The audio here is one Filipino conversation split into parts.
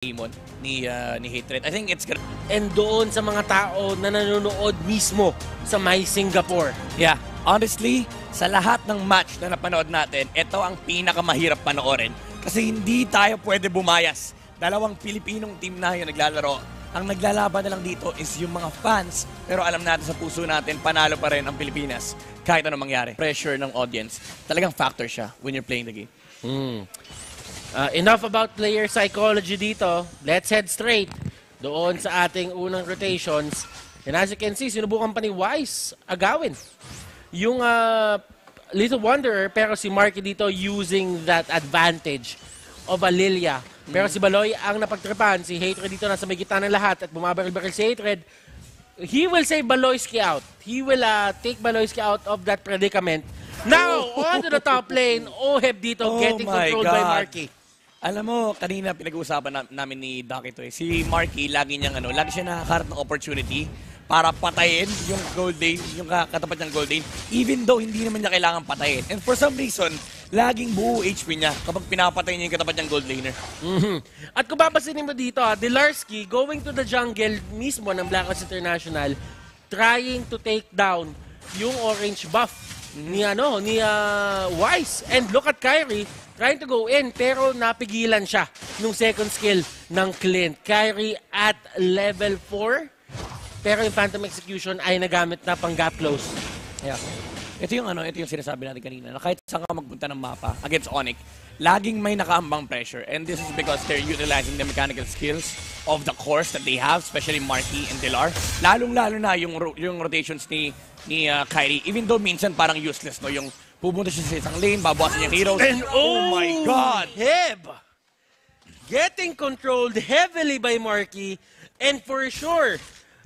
Demon ni Hatred. I think it's gonna... And doon sa mga tao na nanonood mismo sa may Singapore. Yeah, honestly, sa lahat ng match na napanood natin, ito ang pinakamahirap panoorin. Kasi hindi tayo pwede bumayas. Dalawang Pilipinong team na yung naglalaro. Ang naglalaban na lang dito is yung mga fans. Pero alam natin sa puso natin, panalo pa rin ang Pilipinas. Kahit ano mangyari. Pressure ng audience, talagang factor siya when you're playing the game. Enough about player psychology dito. Let's head straight doon sa ating unang rotations. And as you can see, sinubukan pa ni Wise agawin yung Little Wanderer, pero si Marky dito using that advantage of a Lilia. Pero si Baloy ang napagtripan. Si Hatred dito nasa may gitna ng lahat at bumabaril-baril si Hatred. He will save Baloyski out. He will take Baloyski out of that predicament. Now, onto the top lane. Oheb dito getting controlled by Marky. Alam mo, kanina pinag-uusapan namin ni Doc ito eh. Si Marky, lagi siya nakakaharap ng opportunity para patayin yung gold lane, yung katapat niyang gold lane, even though hindi naman niya kailangan patayin. And for some reason, laging buo HP niya kapag pinapatay niya yung katapat niyang gold laner. At kung babasinin mo dito, Delarski going to the jungle mismo ng Blacklist International, trying to take down yung orange buff ni Wise. And look at Kyrie, trying to go in, pero napigilan siya nung second skill ng Clint. Kyrie at level 4, pero yung Phantom Execution ay nagamit na pang gap close. Yeah. Ito yung sinasabi natin kanina, na kahit saan ka magpunta ng mapa against Onyx, laging may nakaambang pressure. And this is because they're utilizing the mechanical skills of the cores that they have, especially Marky and Delar. Lalong-lalo na yung rotations ni Kyrie, even though minsan parang useless, no? Yung pupunta siya sa isang lane, babawasan yung heroes. And oh my God! Heb! Getting controlled heavily by Marky. And for sure,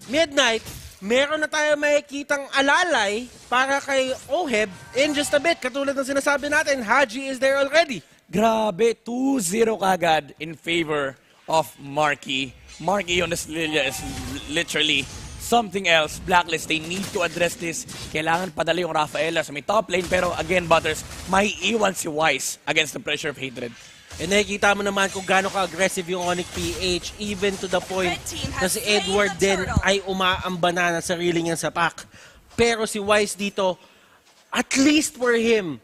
Midnight, meron na tayo makikitang alalay para kay Oheb in just a bit. Katulad ng sinasabi natin, Haji is there already. Grabe, 2-0 kagad in favor of Marky. Marky on this Lilia is literally something else. Blacklist, they need to address this. Kailangan padala yung Rafaela sa may top lane. Pero again, Butters, may iwan si Wise against the pressure of Hatred. And nakikita mo naman kung gaano ka-aggressive yung Onyx PH, even to the point na si Edward din ay umaamba na sarili niya sa pack. Pero si Wise dito, at least for him,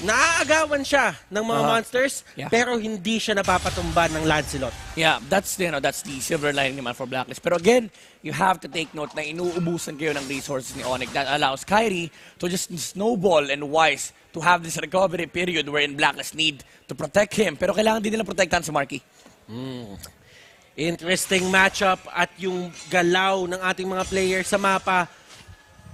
naaagawan siya ng mga monsters, pero hindi siya napapatumba ng Lancelot. Yeah, that's the silver lining naman for Blacklist. Pero again, you have to take note na inuubusan kayo ng resources ni Onyx. That allows Kyrie to just snowball and Wise to have this recovery period wherein Blacklist need to protect him. Pero kailangan din nila protektahan si Marky. Interesting matchup at yung galaw ng ating mga players sa mapa.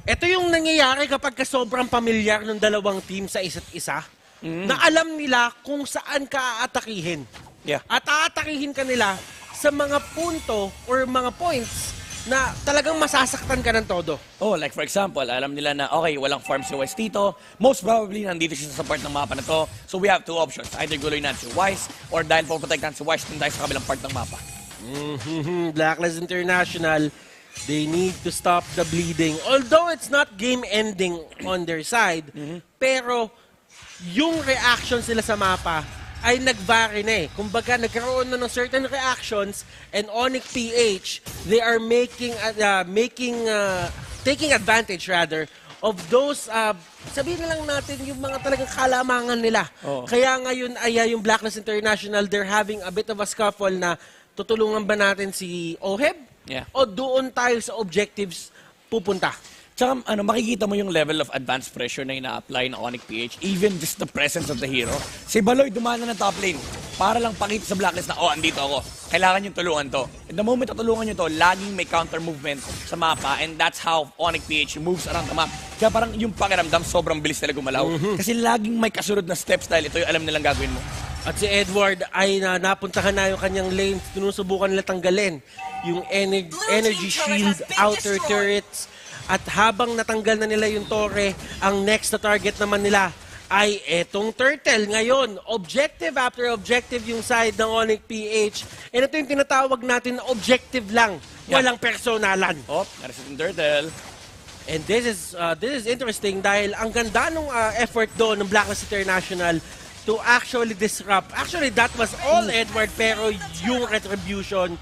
Ito yung nangyayari kapag sobrang pamilyar ng dalawang team sa isa't isa. Na alam nila kung saan ka aatakihin. Yeah. At aatakihin ka nila sa mga punto or mga points na talagang masasaktan ka ng todo. Oh, like for example, alam nila na okay, walang farm si Wise dito. Most probably, nandito siya sa part ng mapa na to. So we have two options. Either guloy natin si Wise or dahil po protektahan si Wise, tayo sa kabilang part ng mapa. Blacklist International, they need to stop the bleeding. Although it's not game-ending on their side, pero yung reaction sila sa mapa ay nag-vary na eh. Kumbaga, nagkaroon na ng certain reactions and Onyx PH, they are taking advantage rather of those, sabihin na lang natin yung mga talagang kalamangan nila. Kaya ngayon ay yung Blacklist International, they're having a bit of a scuffle na tutulungan ba natin si Oheb? Yeah. O doon tayo sa objectives pupunta? Tsaka makikita mo yung level of advanced pressure na ina-apply ng Onyx PH, even just the presence of the hero. Si Baloy dumaan na ng top lane para lang pakita sa Blacklist na, andito ako. Kailangan yung tulungan to. And the moment na tulungan nyo to, laging may counter movement sa mapa, and that's how Onyx PH moves around the map. Kaya parang yung pakiramdam, sobrang bilis talaga gumalaw. Kasi laging may kasunod na steps dahil ito yung alam nilang gagawin mo. At si Edward ay napuntahan na yung kanyang lane, sinusubukan nila tanggalin yung energy shield, outer turrets. At habang natanggal na nila yung torre, ang next na target naman nila ay etong turtle. Ngayon, objective after objective yung side ng Onyx PH. And ito yung tinatawag natin na objective lang, walang personalan. Naris yung turtle. And this is interesting dahil ang ganda ng effort doon ng Blacklist International to actually disrupt. Actually, that was all Edward, pero yung retribution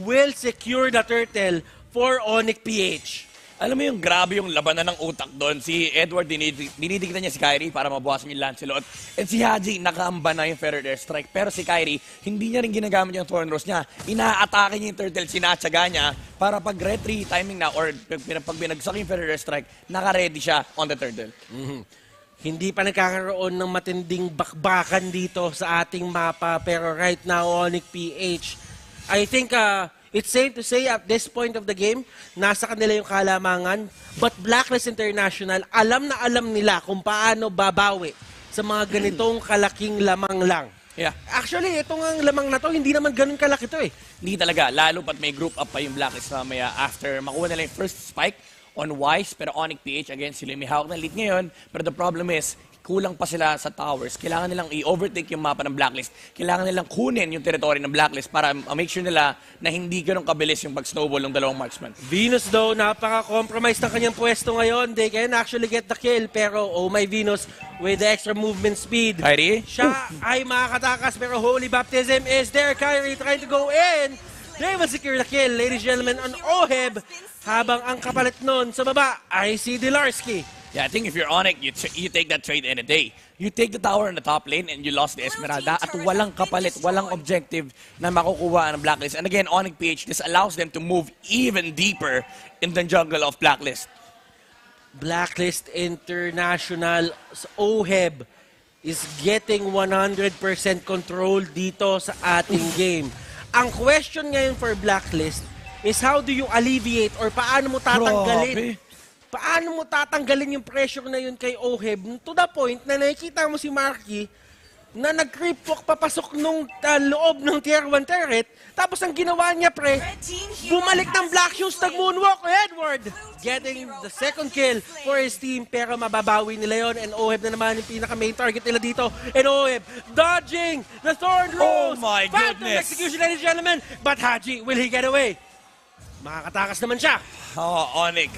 will secure the turtle for Onyx PH. Alam mo yung grabe yung labanan ng utak doon. Si Edward, dinidignan niya si Kyrie para mabawasan yung Lancelot. And si Haji, nakaamba na yung Feather Airstrike. Pero si Kyrie, hindi niya rin ginagamit yung Thorn Rose niya. Inaatake niya yung Turtle, sinatsaga niya para pag retry timing na or pag binagsak yung Feather Airstrike, naka-ready siya on the Turtle. Hindi pa nagkakaroon ng matinding bakbakan dito sa ating mapa. Pero right now, Onyx PH, I think it's safe to say at this point of the game, nasa kanila yung kalamangan. But Blacklist International, alam na alam nila kung paano babawi sa mga ganitong kalaking lamang lang. Yeah. Actually, itong ang lamang na to, hindi naman ganun kalaki to eh. Hindi talaga, lalo pat may group up pa yung Blacklist mamaya after makuha nila yung first spike on Wise, pero Onyx PH against sila may hawak ng lead ngayon. Pero the problem is, kulang pa sila sa towers. Kailangan nilang i-overtake yung mapa ng Blacklist. Kailangan nilang kunin yung territory ng Blacklist para make sure nila na hindi ganun kabilis yung pag-snowball ng dalawang marksman. Venus daw, napaka-compromise ng kanyang pwesto ngayon. They can actually get the kill, pero oh my Venus, with the extra movement speed. Kyrie? Siya ay makakatakas, pero Holy Baptism is there. Kyrie trying to go in. They will secure the kill, ladies and gentlemen, on Oheb. Habang ang kapalit nun sa baba ay si Dilarsky. Yeah, I think if you're Onyx, you take that trade any day. You take the tower in the top lane and you lost the Esmeralda at walang kapalit, walang objective na makukuha ng Blacklist. And again, Onyx PH, this allows them to move even deeper in the jungle of Blacklist. Blacklist International Oheb is getting 100% control dito sa ating game. Ang question ngayon for Blacklist is how do you alleviate or paano mo tatanggalin? Grabe. Paano mo tatanggalin yung pressure na yun kay Oheb to the point na nakikita mo si Marky na nag-creep walk papasok nung loob ng tier 1 turret, tapos ang ginawa niya pre, bumalik ng Black Shoes, nag-moonwalk Edward, getting the second kill for his team, pero mababawi nila yon and Oheb na naman yung pinaka-main target nila dito, and Oheb dodging the Thorn Rose! Oh my Phantom goodness! execution, ladies and gentlemen, but Haji, will he get away? Makakatakas naman siya. Oh, Onyx,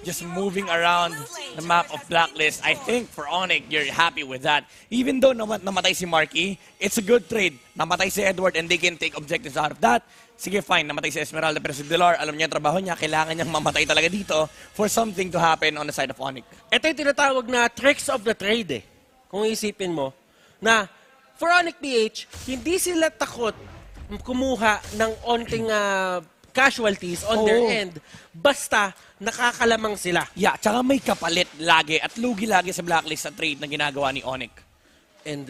just moving around the map of Blacklist. I think for Onyx, you're happy with that. Even though namatay si Marky, it's a good trade. Namatay si Edward and they can take objectives out of that. Sige, fine, namatay si Esmeralda, pero si Dilar, alam niya ang trabaho niya, kailangan niyang mamatay talaga dito for something to happen on the side of Onyx. Ito yung tinatawag na tricks of the trade eh. Kung isipin mo, na for Onyx PH, hindi sila takot kumuha ng onting casualties on their end, basta nakakalamang sila. Yeah, tsaka may kapalit lagi at lugi lagi sa Blacklist sa trade na ginagawa ni Onyx. And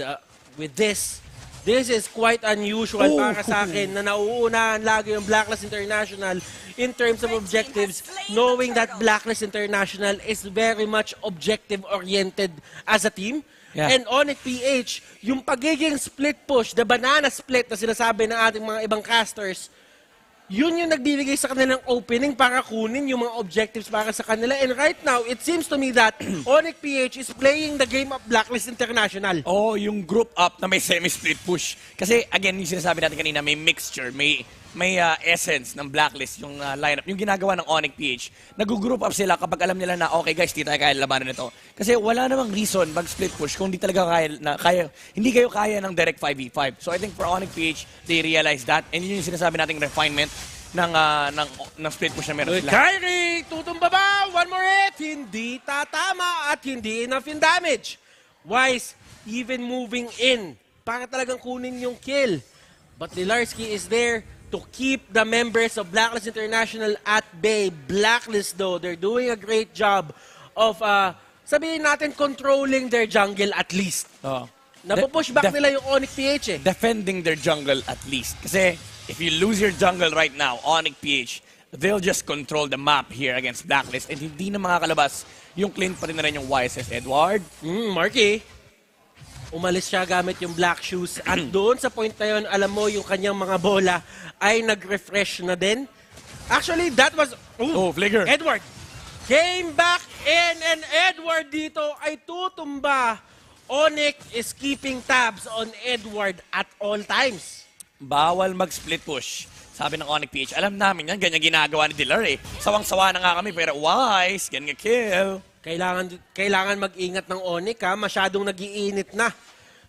with this is quite unusual para sa akin na nauunahan lagi yung Blacklist International in terms of objectives, knowing that Blacklist International is very much objective-oriented as a team. Yeah. And Onyx PH, yung pagiging split push, the banana split na sinasabi ng ating mga ibang casters, yun yung nagbibigay sa kanilang opening para kunin yung mga objectives para sa kanila. And right now, it seems to me that Onyx PH is playing the game of Blacklist International. Oh, yung group up na may semi-split push. Kasi again, yung sinasabi natin kanina, may mixture, may essence ng Blacklist, yung lineup, yung ginagawa ng Onyx PH. Nag-group up sila kapag alam nila na, okay guys, di tayo kaya labanan nito. Kasi wala namang reason mag-split push kung di talaga hindi kayo kaya ng direct 5v5. So I think for Onyx PH, they realize that. And yun yung sinasabi nating refinement ng split push na meron sila. Kyrie, tutumba ba? One more hit. Hindi tatama at hindi enough in damage. Wise, even moving in para talagang kunin yung kill. But Dilarsky is there to keep the members of Blacklist International at bay. Blacklist though, they're doing a great job of, sabihin natin, controlling their jungle at least. Oh. Napupush back nila yung Onyx PH eh. Defending their jungle at least. Kasi if you lose your jungle right now, Onyx PH, they'll just control the map here against Blacklist and hindi na makakalabas yung clean pa rin na rin yung YSS Edward. Marky. Umalis siya gamit yung Black Shoes at doon sa point na yun, alam mo yung kanyang mga bola ay nag-refresh na din. Actually, that was... Flicker. Edward came back in and Edward dito ay tutumba. Onyx is keeping tabs on Edward at all times. Bawal mag-split push. Sabi ng Onyx PH, alam namin yan, ganyan ginagawa ni Dilar eh. Sawang-sawa na nga kami, pero Wise, ganyan kill. Kailangan mag-ingat ng Onyx ha, masyadong nag-iinit na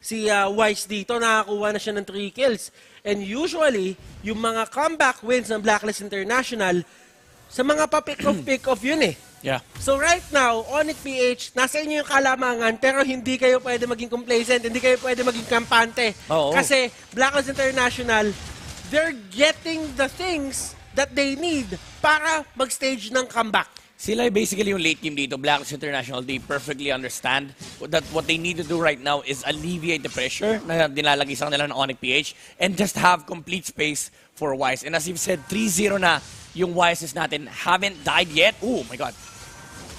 si Wise dito, nakakuha na siya ng 3 kills. And usually, yung mga comeback wins ng Blacklist International, sa mga pa-pick-off yun eh. Yeah. So right now, Onyx PH, nasa inyo yung kalamangan, pero hindi kayo pwede maging complacent, hindi kayo pwede maging kampante. Oo. Kasi Blacklist International, they're getting the things that they need para mag-stage ng comeback. Sila basically yung late game dito, Blacklist International. They perfectly understand that what they need to do right now is alleviate the pressure na nilalagay sa kanila ng Onyx PH and just have complete space for Wise. And as you've said, 3-0 na yung Wises natin haven't died yet. Oh my God.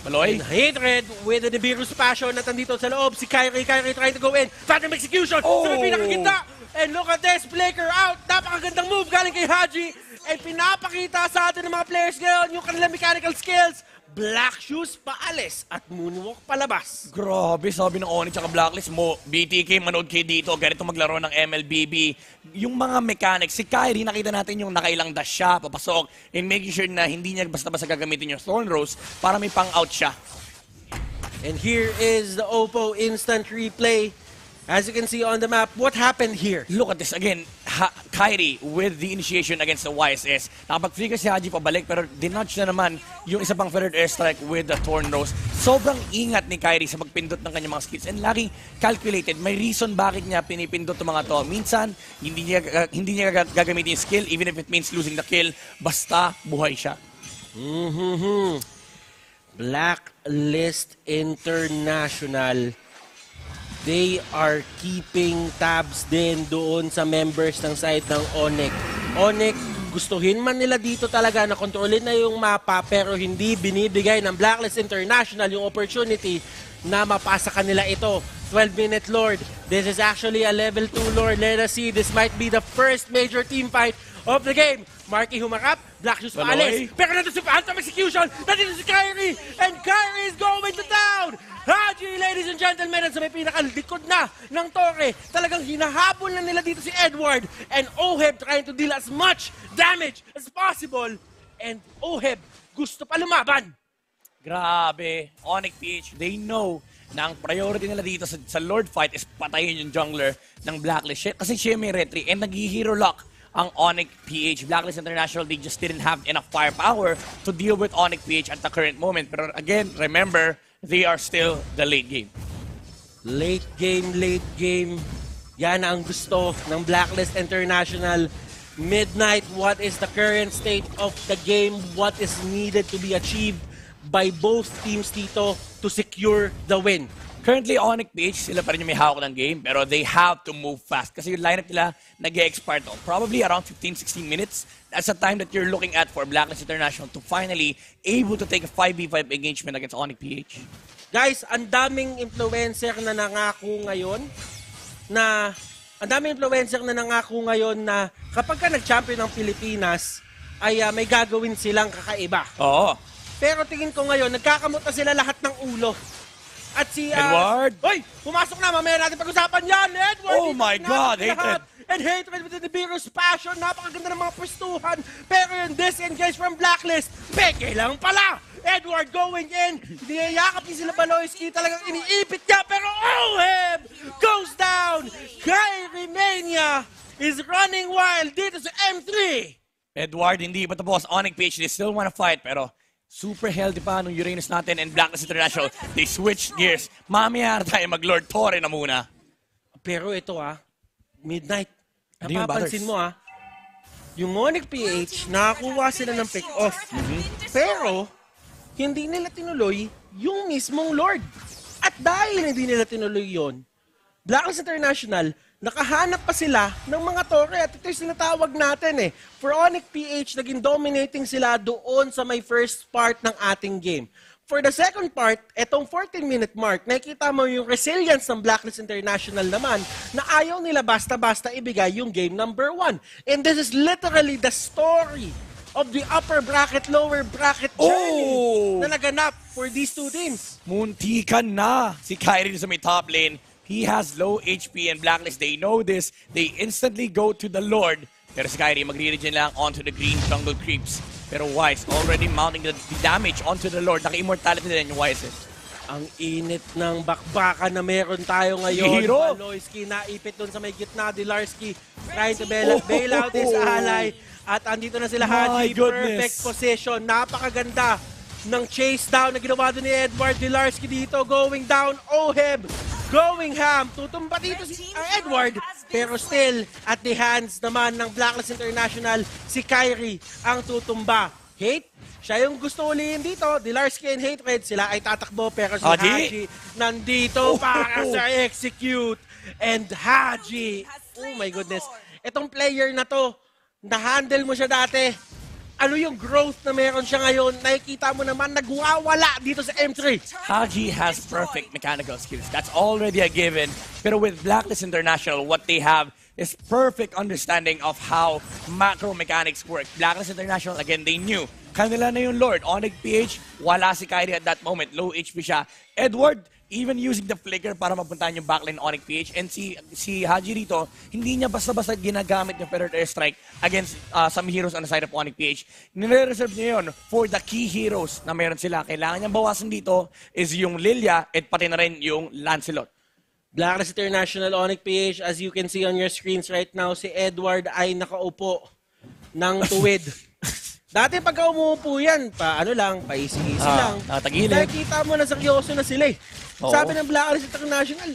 Maloy? And Hatred with the Nibiru's Passion at nandito sa loob. Si Kyrie trying to go in. Phantom Execution Oh! sa may pinakagitna. And look at this, Blaker out. Napakagandang move galing kay Haji. And pinapakita sa atin ng mga players ngayon yung kanilang mechanical skills. Black Shoes paalis at Moonwalk palabas. Grabe, sabi ng Onyx at Blacklist mo, BTK, manood kayo dito, ganito maglaro ng MLBB. Yung mga mechanics, si Kyrie, nakita natin yung nakailang dash siya, papasok, and making sure na hindi niya basta-basta gagamitin yung Thorn Rose para may pang-out siya. And here is the Oppo instant replay. As you can see on the map, what happened here? Look at this again. Kyrie with the initiation against the YSS. Nakapag-flicker si Haji pabalik pero dinodge na naman yung isa pang feathered airstrike with the Thorn Rose. Sobrang ingat ni Kyrie sa pagpindot ng kanyang mga skills and laging calculated. May reason bakit niya pinipindot ng mga to. Minsan, hindi niya gagamitin yung skill even if it means losing the kill. Basta buhay siya. Blacklist International. They are keeping tabs din doon sa members ng side ng Onyx. Onyx, gustuhin man nila dito talaga na kontrolin na yung mapa pero hindi binibigay ng Blacklist International yung opportunity na mapasa kanila ito. 12-minute Lord. This is actually a level 2 Lord. Let us see. This might be the first major team fight of the game. Marky humarap. Black Shoes paalis. Pero nandito si Phantom Execution. Nandito si Kyrie. And Kyrie is going to town. Haji, ladies and gentlemen, sa may pinakalikod na ng Torre. Talagang hinahabol na nila dito si Edward. And Oheb trying to deal as much damage as possible. And Oheb gusto pa lumaban. Grabe. Onyx PH, they know na ang priority nila dito sa Lord fight is patayin yung jungler ng Blacklist. Kasi siya may retry and nag-hero lock ang Onyx PH. Blacklist International, they just didn't have enough firepower to deal with Onyx PH at the current moment. Pero again, remember, they are still the late game. Late game. Yan ang gusto ng Blacklist International. Midnight, what is the current state of the game? What is needed to be achieved by both teams dito to secure the win? Currently, Onyx PH, sila pa rin yung may hawak ng game, pero they have to move fast. Kasi yung lineup nila nag-expire to. Probably around 15-16 minutes. That's the time that you're looking at for Blacklist International to finally able to take a 5v5 engagement against Onyx PH. Guys, ang daming influencer na nangako ngayon na kapag ka nag-champion ng Pilipinas ay may gagawin silang kakaiba. Oo. Pero tingin ko ngayon, nagkakamot na sila lahat ng ulo. At si Edward! Hoy! Pumasok na! Mamaya natin pag-usapan yan! Edward! Oh my God! Hatred! And Hatred with the Nibiru's Passion. Napakaganda ng mga pwestuhan. Pero yung disengage from Blacklist, peke lang pala! Edward going in. Niyayakap niya sila Baloyski. Talagang iniipit niya. Pero Oheb goes down. Kyrie Mania is running wild dito sa M3. Edward, hindi pa tapos. Onyx PH, they still wanna fight, pero super healthy pa nung Uranus natin and Blacklist International. They switched gears. Mamaya na tayo mag-Lord Torre na muna. Pero ito Midnight. Ano yung Napapansin batters? mo yung Onyx PH, nakakuha sila ng pick-off. Pero, hindi nila tinuloy yung mismong Lord. At dahil hindi nila tinuloy yon, Blacklist International, nakahanap pa sila ng mga torre at ito yung sinatawag natin For Onyx PH, naging dominating sila doon sa may first part ng ating game. For the second part, etong 14-minute mark, nakikita mo yung resilience ng Blacklist International naman na ayaw nila basta-basta ibigay yung game number 1. And this is literally the story of the upper bracket, lower bracket journey na naganap for these two teams. Muntikan na si Kyrie sa may top lane. He has low HP and Blacklist. They know this. They instantly go to the Lord. Pero si Kyrie magre-regen lang onto the green jungle creeps. Pero Wise already mounting the damage onto the Lord. Naka-immortality din yung Wise. Ang init ng bakbakan na meron tayo ngayon. Hero. Baloyski naipit doon sa may gitna. Dilarski trying to bail out his ally. At andito na sila, My Haji. goodness. Perfect position. Napakaganda ng chase down na ginawa doon ni Edward. Dilarski dito going down. Oheb going ham. Tutumba dito si Edward. Pero still, at the hands naman ng Blacklist International, si Kyrie ang tutumba. Hate, siya yung gusto ulihin dito. Dilarski and Hatred, sila ay tatakbo. Pero si Haji? Haji nandito para sa execute. And Haji, oh my goodness. Itong player na to, na-handle mo siya dati. Ano yung growth na meron siya ngayon? Nakikita mo naman, nagwawala dito sa M3. Haji has perfect mechanical skills. That's already a given. Pero with Blacklist International, what they have is perfect understanding of how macro mechanics work. Blacklist International, again, they knew. Kanila na yung Lord. Onyx PH, wala si Kyrie at that moment. Low HP siya. Edward, even using the flicker para mapuntahan yung backline Onyx PH. And si Haji rito, hindi niya basta-basta ginagamit yung Predator Airstrike against some heroes on the side of Onyx PH. Nire-reserve niya yun for the key heroes na meron sila. Kailangan niyang bawasan dito is yung Lilia at pati na rin yung Lancelot. Blacklist International Onyx PH, as you can see on your screens right now, si Edward ay nakaupo ng tuwid. Dati pagka umuupo yan, paisi-isi lang. Tatagilid. Nakikita mo na seryoso na sila eh. Oo. Sabi ng Blacklist International,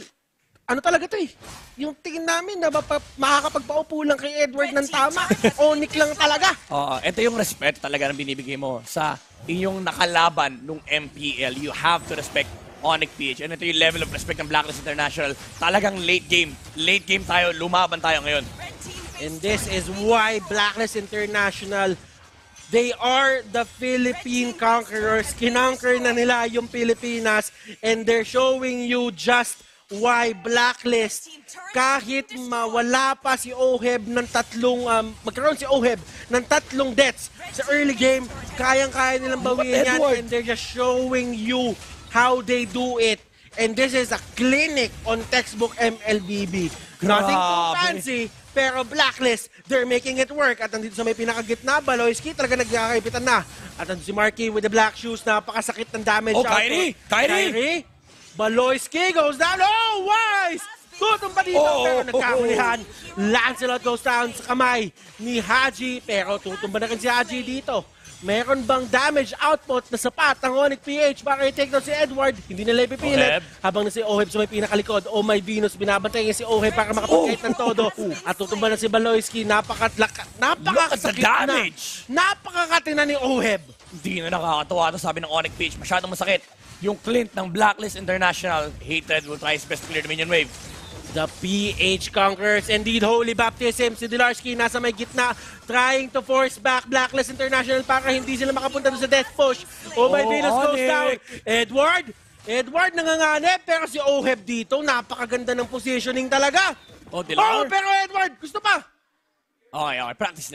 ano talaga to eh? Yung tingin namin na makakapagpaupo lang kay Edward ng tama, Onyx lang talaga. Ito yung respect talaga na binibigay mo sa inyong nakalaban nung MPL. You have to respect Onyx PH. And ito yung level of respect ng Blacklist International. Talagang late game. Late game tayo, lumaban tayo ngayon. And this is why Blacklist International, they are the Philippine conquerors. Kinonquer na nila yung Pilipinas and they're showing you just why Blacklist, kahit mawala pa si Oheb ng magkaroon si Oheb ng 3 deaths sa early game, kayang-kaya nilang bawiin yan Edward. and they're just showing you how they do it. And this is a clinic on textbook MLBB. Nothing too Grabe. fancy, pero Blacklist, they're making it work. At nandito sa may pinakagitna, Baloyski talaga nagkakaibitan na. At nandito si Marky with the black shoes, napakasakit ng damage. Oh, Kyrie! Kyrie! Baloyski goes down. Oh, Wise! Tutumba dito, pero nagkahulihan. Lancelot goes down sa kamay ni Haji, pero tutumba na rin si Haji dito. Meron bang damage output na sapat ang Onyx PH para i-take down si Edward? Hindi nila ipipilit. Oheb. Habang na si Oheb sa may pinakalikod, oh my Venus, binabantay niya si Oheb para makapagkait ng todo. At tutumba na si Baloyski, napakasakit na. damage. Napakakatina ni Oheb. Hindi na nakakatawa. Ito sabi ng Onyx PH, masyadong masakit. Yung Clint ng Blacklist International, Hatred will try his best to clear the minion wave. The PH conquers indeed Holy Baptism. Si Dilarski nasa may gitna trying to force back Blacklist International para hindi sila makapunta doon sa death push. Oh my Venus goes Onyx. down. Edward nanganganib pero si Oheb dito napakaganda ng positioning talaga. Oh, Dilar. Pero Edward gusto pa. Okay. Practice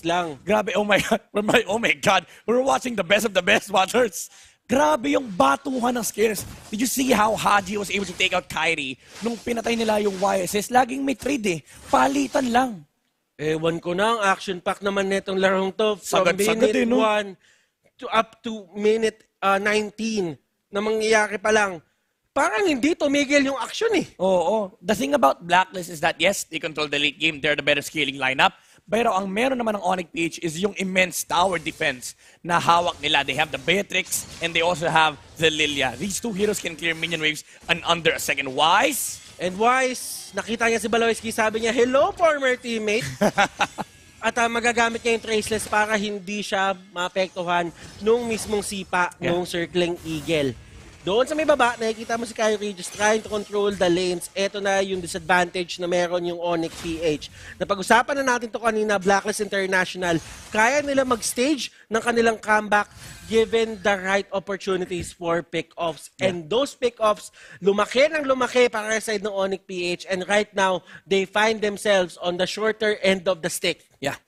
lang. Grabe, oh my God. We're watching the best of the best watchers. Grabe yung batuhan ng skills. Did you see how Haji was able to take out Kyrie nung pinatay nila yung YSS? Laging may trade eh. Palitan lang. Ewan ko na, ang action pack naman netong larong to from Sagad-sagad minute eh, no? 1 to up to minute 19 na mangyayari pa lang. Parang hindi tumigil yung action eh. Oo. The thing about Blacklist is that yes, they control the late game. They're the better scaling lineup. Pero ang meron naman ng Onyx PH is yung immense tower defense na hawak nila. They have the Beatrix and they also have the Lilia. These two heroes can clear minion waves in under a second. Wise? And Wise, nakita niya si Baloyski, sabi niya, hello former teammate. At magagamit niya yung Traceless para hindi siya maapektuhan nung mismong sipa, nung circling eagle. Doon sa may baba, nakikita mo si Kyrie just trying to control the lanes. Ito na yung disadvantage na meron yung Onyx PH. Napag-usapan na natin to kanina, Blacklist International. Kaya nila mag-stage ng kanilang comeback given the right opportunities for pick-offs. And those pick-offs, lumaki ng lumaki para sa side ng Onyx PH. And right now, they find themselves on the shorter end of the stick. Yeah.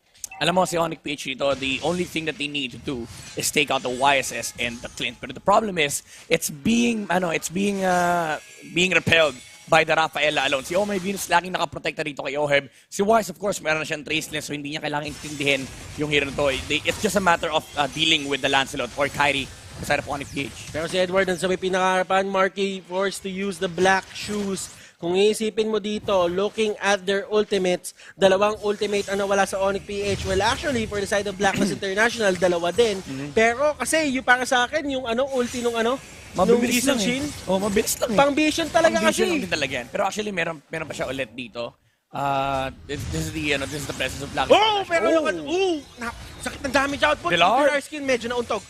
Alam mo, si Onyx PH dito, the only thing that they need to do is take out the YSS and the Clint. But the problem is, it's being repelled by the Rafaela alone. Si Oh My Venus laging nakaprotekta dito kay Oheb. Si Wise, of course, meron na siyang Traceless, so hindi niya kailangan intindihin yung hero na to. It's just a matter of dealing with the Lancelot or Kyrie the side of Onyx PH. Pero si Edward sa may pinakaharapan, Marky forced to use the black shoes. Kung iisipin mo dito, looking at their ultimates, dalawang ultimate ang nawala sa Onyx PH. Well, actually, for the side of Blacklist International, dalawa din. Pero kasi, yung para sa akin, yung ulti nung Mabilis lang Shin, Oh, mabilis lang pang vision talaga Pang-vision kasi. lang din talaga yan. Pero actually, meron pa siya ulit dito. This is the presence of Black. Oh, pero yung sakit ng damage output. Dillard? Yung skin medyo nauntog.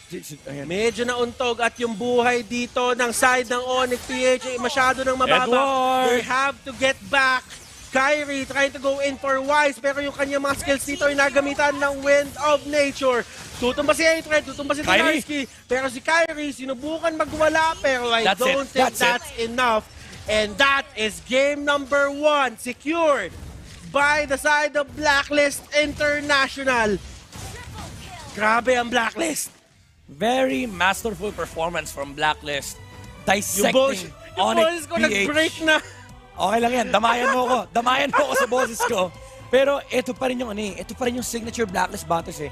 Ayan. Medyo nauntog at yung buhay dito ng side ng Onyx PH ay masyado nang mababa. Edward! They have to get back. Kyrie trying to go in for Wise pero yung kanyang mga skills dito ay nagamitan ng Wind of Nature. Tutumba si Hatred, tutumba si Kyrie! Dinarski. Pero si Kyrie sinubukan magwala pero I That's don't it. think That's that's enough. And that is game number 1 secured by the side of Blacklist International. Grabe ang Blacklist. Very masterful performance from Blacklist. Yung Dissecting boses ko PH. nag-break na. Okay lang yan. Damayan mo ko. Damayan mo ko sa boses ko. Pero ito pa rin yung ito pa rin yung signature Blacklist battles eh.